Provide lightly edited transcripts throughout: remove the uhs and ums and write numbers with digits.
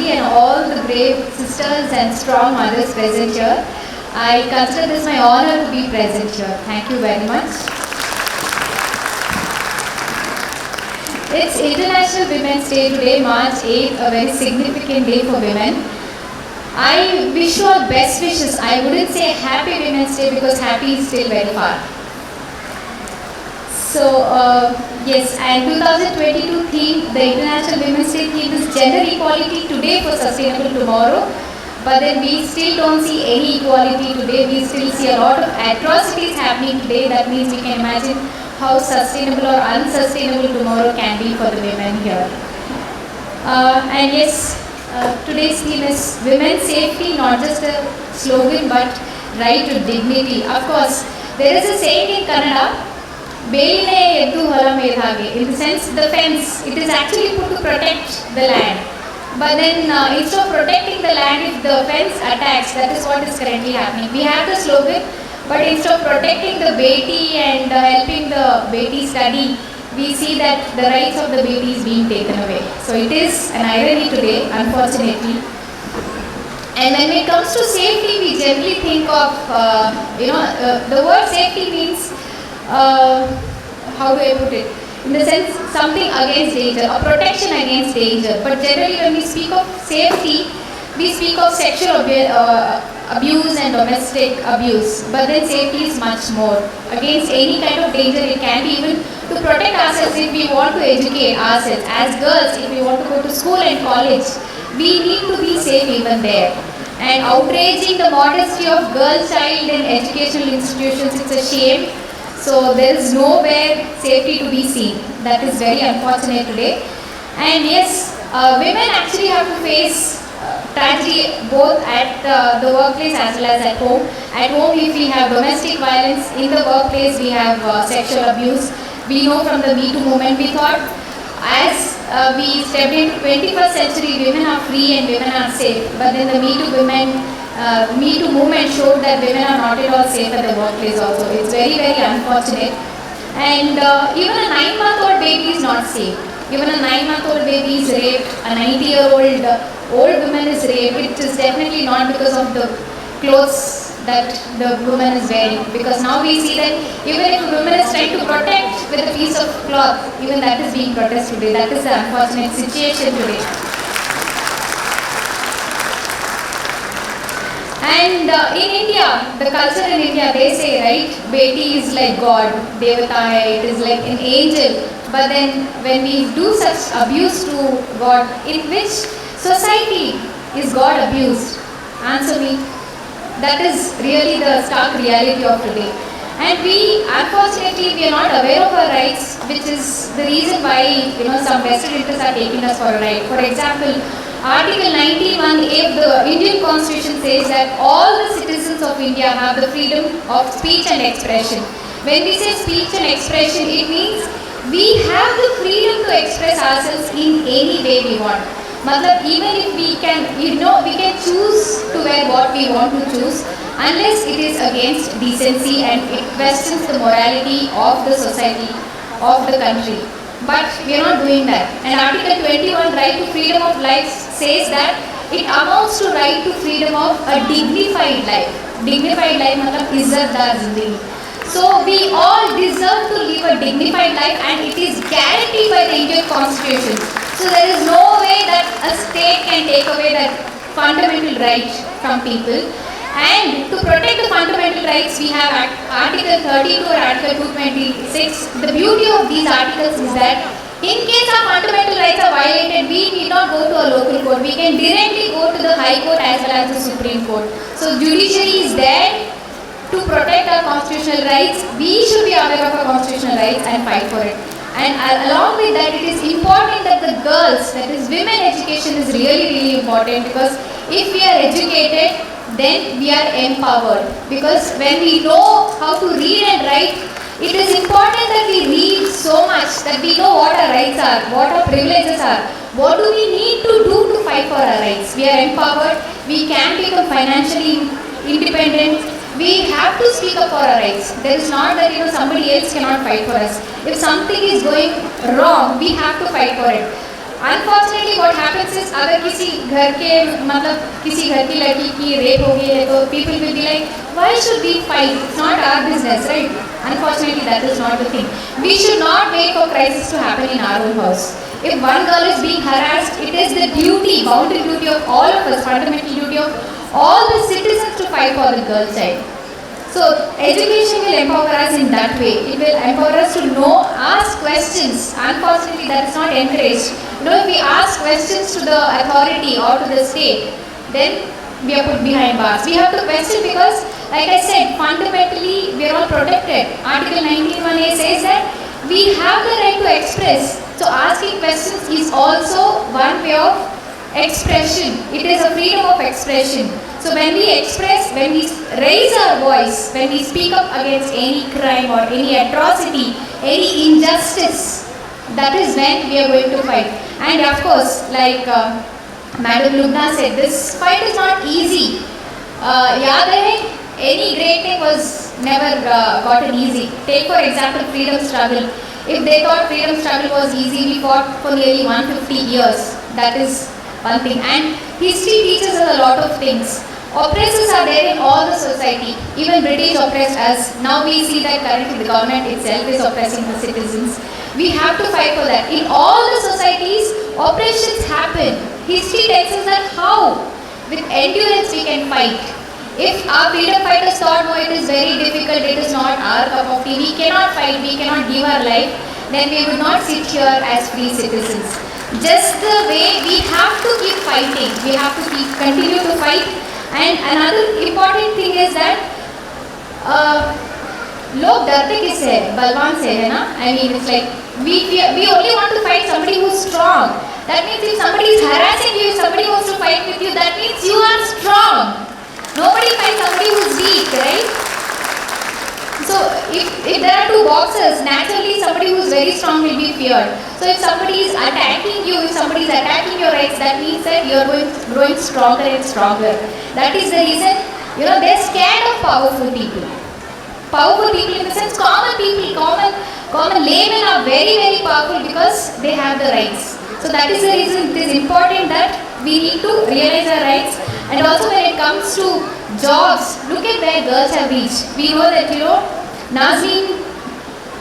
family and all the brave sisters and strong mothers present here. I consider this my honor to be present here. Thank you very much. It's International Women's Day today, March 8th, a very significant day for women. I wish you all best wishes. I wouldn't say Happy Women's Day because happy is still very far. So, yes, and 2022 theme, the International Women's Day theme is Gender Equality Today for Sustainable Tomorrow. But then we still don't see any equality today. We still see a lot of atrocities happening today. That means we can imagine how sustainable or unsustainable tomorrow can be for the women here. And yes, today's theme is women's safety, not just a slogan but right to dignity. Of course, there is a saying in Kannada, Beline eddu hola medhage. In the sense, the fence, it is actually put to protect the land. But then instead of protecting the land, if the fence attacks, that is what is currently happening. We have the slogan, but instead of protecting the beti and helping the beti study, we see that the rights of the beti is being taken away. So it is an irony today, unfortunately. And when it comes to safety, we generally think of, the word safety means, how do I put it? In the sense, something against danger, a protection against danger. But generally when we speak of safety, we speak of sexual abuse and domestic abuse. But then safety is much more. Against any kind of danger, it can be even to protect ourselves if we want to educate ourselves. As girls, if we want to go to school and college, we need to be safe even there. And outraging the modesty of girl child in educational institutions, it's a shame. So there is nowhere safety to be seen. That is very unfortunate today. And yes, women actually have to face tragedy both at the workplace as well as at home. At home, if we have domestic violence, in the workplace we have sexual abuse. We know from the Me Too movement, we thought as we stepped into 21st century, women are free and women are safe. But then the Me Too movement showed that women are not at all safe at the workplace also. It's very, very unfortunate. And even a 9-month-old baby is not safe. Even a 9-month-old baby is raped, a 90-year-old old woman is raped. It is definitely not because of the clothes that the woman is wearing. Because now we see that even if a woman is trying to protect with a piece of cloth, even that is being protested today. That is the unfortunate situation today. And in India, the culture in India, they say, right, beti is like God, devata, it is like an angel. But then when we do such abuse to God, in which society is God abused? Answer me. That is really the stark reality of today. And we, unfortunately, we are not aware of our rights, which is the reason why, some vested interests are taking us for a ride. For example, Article 91A of the Indian Constitution says that all the citizens of India have the freedom of speech and expression. When we say speech and expression, it means we have the freedom to express ourselves in any way we want. Even if we can, we can choose to wear what we want to choose, unless it is against decency and it questions the morality of the society, of the country. But we are not doing that. And Article 21, right to freedom of life, says that it amounts to right to freedom of a dignified life. Dignified life matlab izzatdar zindagi. So we all deserve to live a dignified life, and it is guaranteed by the Indian Constitution. So there is no way that a state can take away that fundamental right from people. And to protect the fundamental rights, we have Article 32 or Article 226. The beauty of these articles is that in case our fundamental rights are violated, we need not go to a local court. We can directly go to the High Court as well as the Supreme Court. So judiciary is there to protect our constitutional rights. We should be aware of our constitutional rights and fight for it. And along with that, it is important that the girls, that is women education is really, really important, because if we are educated, then we are empowered. Because when we know how to read and write, it is important that we read so much that we know what our rights are, what our privileges are, what do we need to do to fight for our rights. We are empowered, we can become financially independent, we have to speak up for our rights. There is not that somebody else cannot fight for us. If something is going wrong, we have to fight for it. Unfortunately what happens is, अगर किसी घर के मतलब किसी घर की लड़की की रेप हो गई है तो people will be like why should we fight, it's not our business, right? Unfortunately that is not the thing. We should not wait for crisis to happen in our own house. If one girl is being harassed, it is the duty, boundary duty of all of us, fundamental duty of all the citizens to fight for the girl child. So education will empower us in that way. It will empower us to know, ask questions. Unfortunately, that is not encouraged. You know, if we ask questions to the authority or to the state, then we are put behind bars. We have to question because, like I said, fundamentally we are all protected. Article 19(1)(a) says that we have the right to express. So asking questions is also one way of expression. It is a freedom of expression. So when we express, when we raise our voice, when we speak up against any crime or any atrocity, any injustice, that is when we are going to fight. And of course, like Madam Lubna said, this fight is not easy. याद है, any great thing was never gotten easy. Take for example freedom struggle. If they thought freedom struggle was easy, we fought for nearly 150 years. That is one thing. And history teaches us a lot of things. Oppressors are there in all the society. Even British oppressed us. Now we see that currently the government itself is oppressing the citizens. We have to fight for that. In all the societies, oppressions happen. History tells us that how, with endurance, we can fight. If our freedom fighters thought, no, it is very difficult, it is not our cup of tea, we cannot fight, we cannot give our life, then we would not sit here as free citizens. Just the way we have to keep fighting, we have to continue to fight. And another important thing is that लोग डरते किससे है? बलवान से है ना? I mean, it's like we only want to fight somebody who's strong. That means if somebody is harassing you, if somebody wants to fight with you, that means you are strong. Nobody fights somebody who's weak, right? So if there are two boxers, naturally somebody who's very strong will be feared. So if somebody is attacking you, if somebody is attacking your rights, that means that you are growing stronger and stronger. That is the reason, you know, they're scared of powerful people. Powerful people in the sense, common people, common laymen are very, very powerful because they have the rights. So that is the reason it is important that we need to realize our rights. And also when it comes to jobs, look at where girls have reached. We know that, you know, Nazreen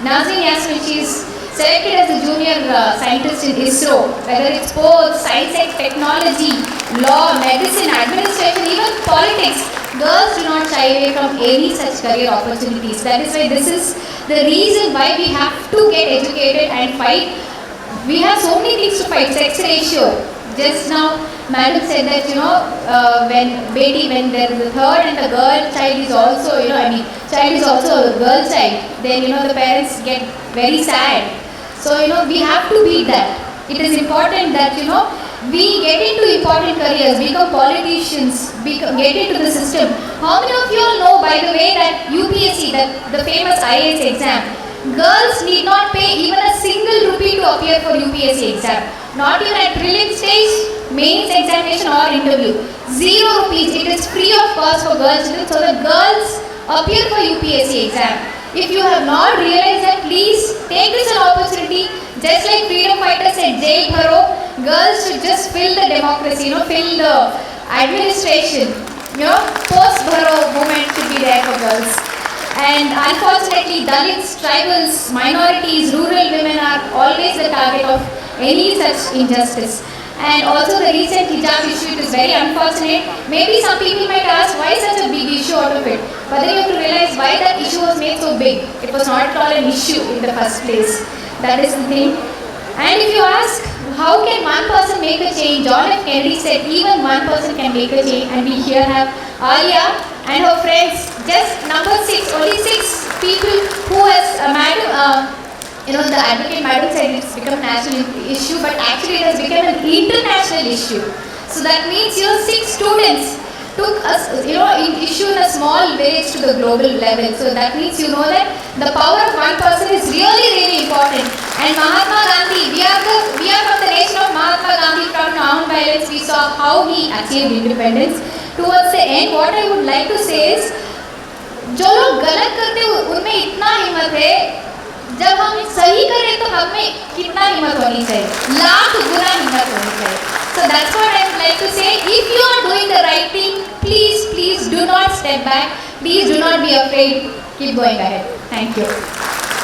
Yasmin, she is selected as a junior scientist in ISRO. Whether it's sports, science and technology, law, medicine, administration, even politics, girls do not shy away from any such career opportunities. That is why this is the reason why we have to get educated and fight. We have so many things to fight. Sex ratio. Just now, Madam said that, you know, when there is a third and the girl child is also, you know, I mean, child is also a girl child, then, you know, the parents get very sad. So, you know, we have to beat that. It is important that, you know, we get into important careers, become politicians, get into the system. How many of you all know, by the way, that UPSC, that the famous IAS exam, girls need not pay even a single rupee to appear for UPSC exam. Not even at prelim stage, mains examination or interview. 0 rupees. It is free of cost for girls. So the girls appear for UPSC exam. If you have not realized that, please take this an opportunity. Just like freedom fighters said, jail bharo, girls should just fill the democracy, you know, fill the administration. You know, post bharo movement should be there for girls. And unfortunately, Dalits, tribals, minorities, rural women are always the target of any such injustice. And also the recent hijab issue, it is very unfortunate. Maybe some people might ask, why such a big issue out of it? But then you have to realize why that issue was made so big. It was not at all an issue in the first place. That is the thing. And if you ask, how can one person make a change? John F. Kennedy said, even one person can make a change. And we here have Alia and her friends. Just number 6, only 6 people who has you know, the advocate madam said it's become a national issue, but actually it has become an international issue. So that means, you know, 6 students took us, you know, issue in a small village to the global level. So that means, you know, that the power of one person is really, really important. And Mahatma Gandhi, we are from the nation of Mahatma Gandhi. From non-violence, we saw how he achieved independence. Towards the end, what I would like to say is, जो लोग गलत करते हैं उनमें इतना हिम्मत है, जब हम सही करें तो हमें कितना हिम्मत होनी चाहिए, लाख गुना हिम्मत होनी चाहिए. So that's what I would like to say. If you are doing the right thing, please do not step back. Please do not be afraid. Keep going ahead. Thank you.